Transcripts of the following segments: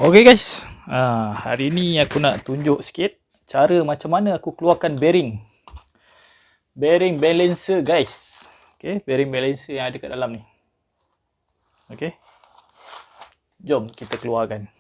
Okay guys, hari ni aku nak tunjuk sikit cara macam mana aku keluarkan bearing balancer guys. Okay, bearing balancer yang ada kat dalam ni. Okay, jom kita keluarkan.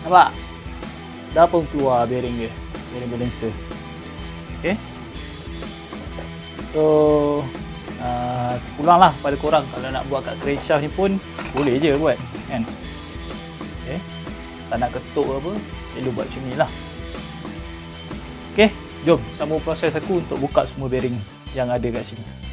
Nampak? Dah pun keluar bearing dia, bearing balancer. Okay. So pulanglah pada korang, kalau nak buat kat crankshaft ni pun boleh je buat kan. Okay. Tak nak ketuk apa, elok buat macam ni lah. Okay, jom sambung proses aku untuk buka semua bearing yang ada kat sini.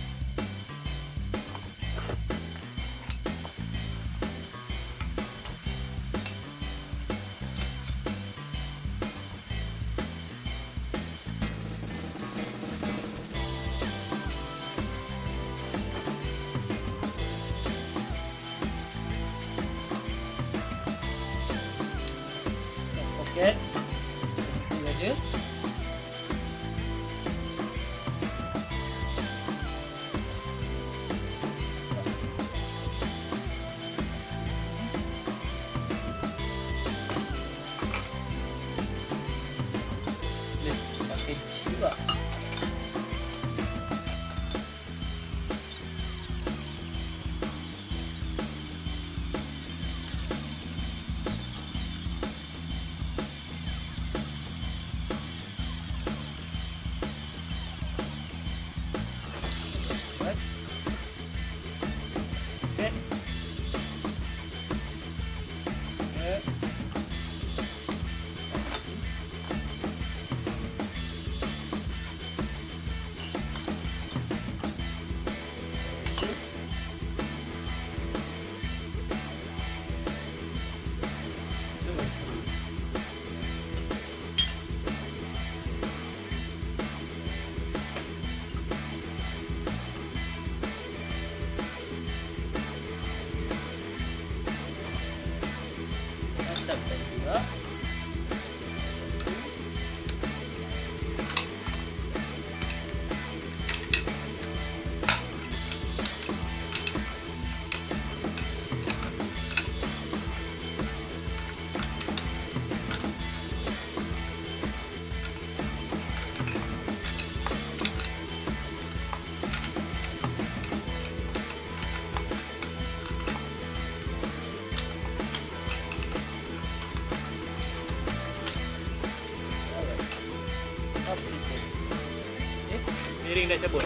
Okay, ini aja. Boleh pakai besi juga. Bearing dah cabut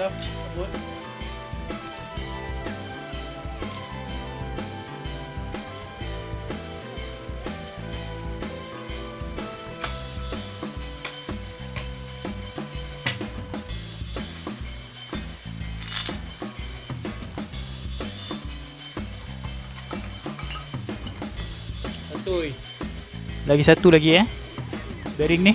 dah. Sabut. Lagi satu lagi bearing ni.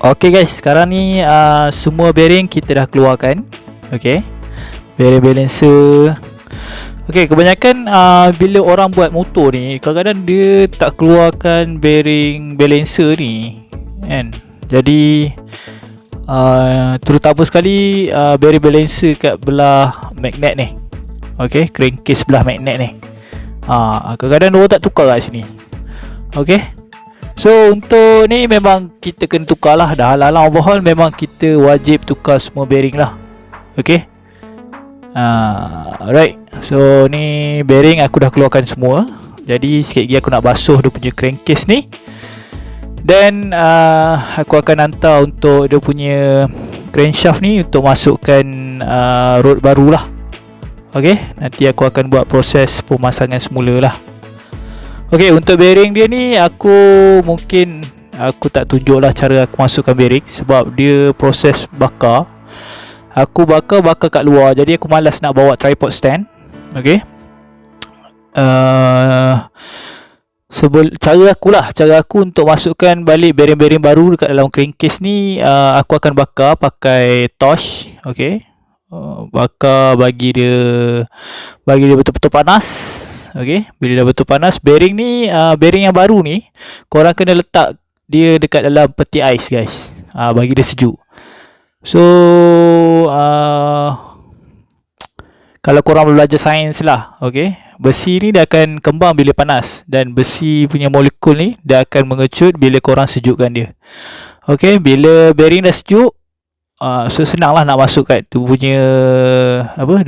Okay guys, sekarang ni semua bearing kita dah keluarkan. Okay, bearing balancer. Okay, kebanyakan bila orang buat motor ni, kadang-kadang dia tak keluarkan bearing balancer ni kan. Jadi terutama sekali bearing balancer kat belah magnet ni. Okay, crankcase belah magnet ni. Kadang-kadang orang tak tukar kat sini. Okay, so untuk ni memang kita kena tukar lah. Dah halang overhaul, memang kita wajib tukar semua bearing lah. Okay, alright. So ni bearing aku dah keluarkan semua. Jadi sikit lagi aku nak basuh dia punya crankcase ni. Dan aku akan hantar untuk dia punya crankshaft ni untuk masukkan rod baru lah. Okay, nanti aku akan buat proses pemasangan semula lah. Okay, untuk bearing dia ni aku tak tunjuk lah cara aku masukkan bearing sebab dia proses bakar. Aku bakar kat luar, jadi aku malas nak bawa tripod stand. Okay, cara aku untuk masukkan balik bearing-bearing baru dekat dalam crankcase ni, aku akan bakar pakai torch. Okay, bakar bagi dia betul-betul panas. Okay, bila dah betul panas, bearing ni, bearing yang baru ni korang kena letak dia dekat dalam peti ais guys, bagi dia sejuk. So kalau korang belajar sains lah, okay, besi ni dia akan kembang bila panas, dan besi punya molekul ni dia akan mengecut bila korang sejukkan dia. Okay, bila bearing dah sejuk, so senang lah nak masuk kat dia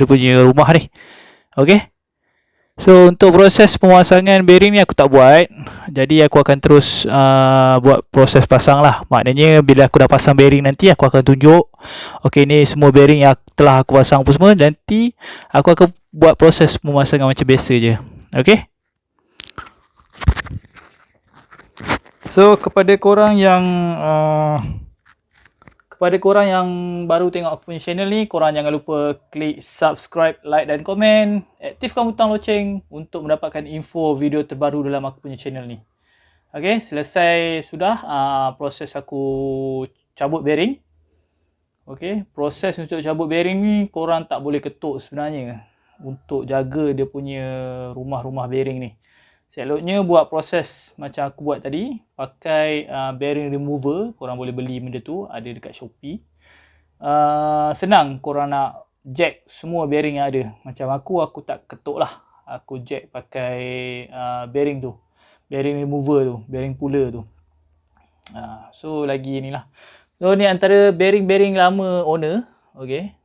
punya rumah ni. Okay, so untuk proses pemasangan bearing ni aku tak buat, jadi aku akan terus buat proses pasang lah. Maknanya bila aku dah pasang bearing nanti aku akan tunjuk, okay, ni semua bearing yang telah aku pasang apa semua. Nanti aku akan buat proses pemasangan macam biasa je. Okay, so kepada korang yang baru tengok aku punya channel ni, korang jangan lupa klik subscribe, like dan komen. Aktifkan butang loceng untuk mendapatkan info video terbaru dalam aku punya channel ni. Okay, selesai sudah proses aku cabut bearing. Okay, proses untuk cabut bearing ni korang tak boleh ketuk sebenarnya untuk jaga dia punya rumah-rumah bearing ni. Seloknya buat proses macam aku buat tadi, pakai bearing remover. Korang boleh beli benda tu, ada dekat Shopee. Senang korang nak jack semua bearing yang ada. Macam aku tak ketuk lah, aku jack pakai bearing tu, bearing remover tu, bearing puller tu. So lagi ni lah. So ni antara bearing-bearing lama owner. Okay,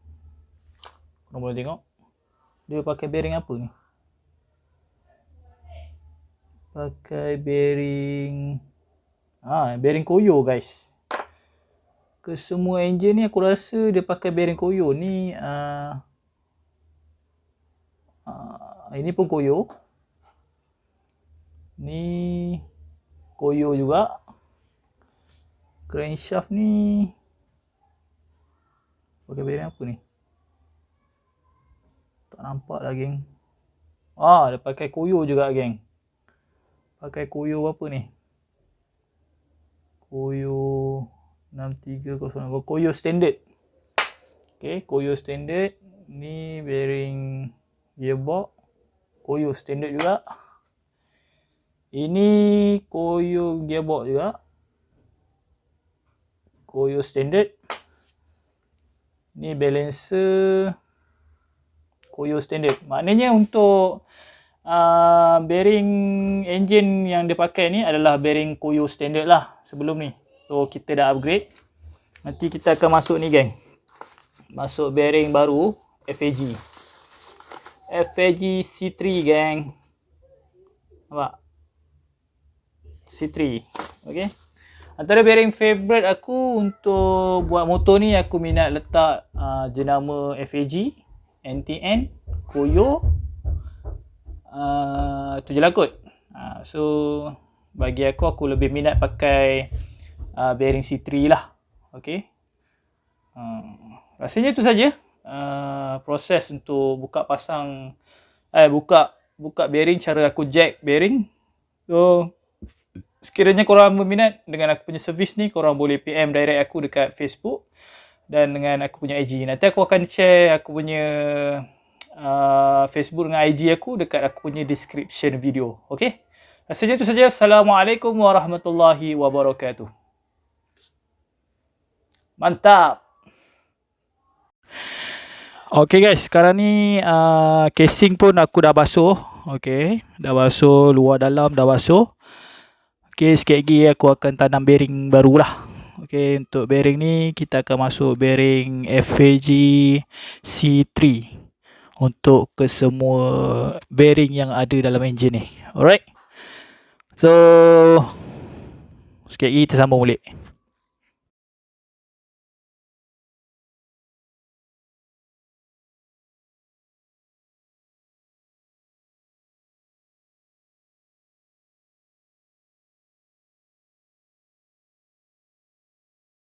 korang boleh tengok dia pakai bearing apa ni. Pakai bearing bearing Koyo guys. Ke semua enjin ni aku rasa dia pakai bearing Koyo ni. Ini pun Koyo. Ni Koyo juga. Crankshaft ni pakai bearing apa ni? Tak nampak lah geng. Dia pakai Koyo juga geng. Pakai Koyo apa ni? Koyo 6300. Koyo standard. Okay, Koyo standard. Ni bearing gearbox. Koyo standard juga. Ini Koyo gearbox juga. Koyo standard. Ni balancer Koyo standard. Maknanya untuk bearing engine yang dia pakai ni adalah bearing Koyo standard lah sebelum ni. So kita dah upgrade. Nanti kita akan masuk ni geng, masuk bearing baru FAG C3 geng. Nampak? C3. Okay, antara bearing favorite aku untuk buat motor ni, aku minat letak jenama FAG, NTN, Koyo, tu je lah kot. So bagi aku lebih minat pakai bearing C3 lah. Okay, rasanya tu saja proses untuk buka bearing, cara aku jack bearing. So sekiranya korang berminat dengan aku punya servis ni, korang boleh PM direct aku dekat Facebook dan dengan aku punya IG. Nanti aku akan share aku punya Facebook dengan IG aku dekat aku punya description video. Okay, rasanya tu saja. Assalamualaikum warahmatullahi wabarakatuh. Mantap. Okay guys, sekarang ni casing pun aku dah basuh. Okay, dah basuh, luar dalam dah basuh. Okay, sikit lagi aku akan tanam bearing baru lah. Okay, untuk bearing ni kita akan masuk bearing FAG C3 untuk ke semua bearing yang ada dalam enjin ni. Alright, so Sikit lagi kita sambung balik.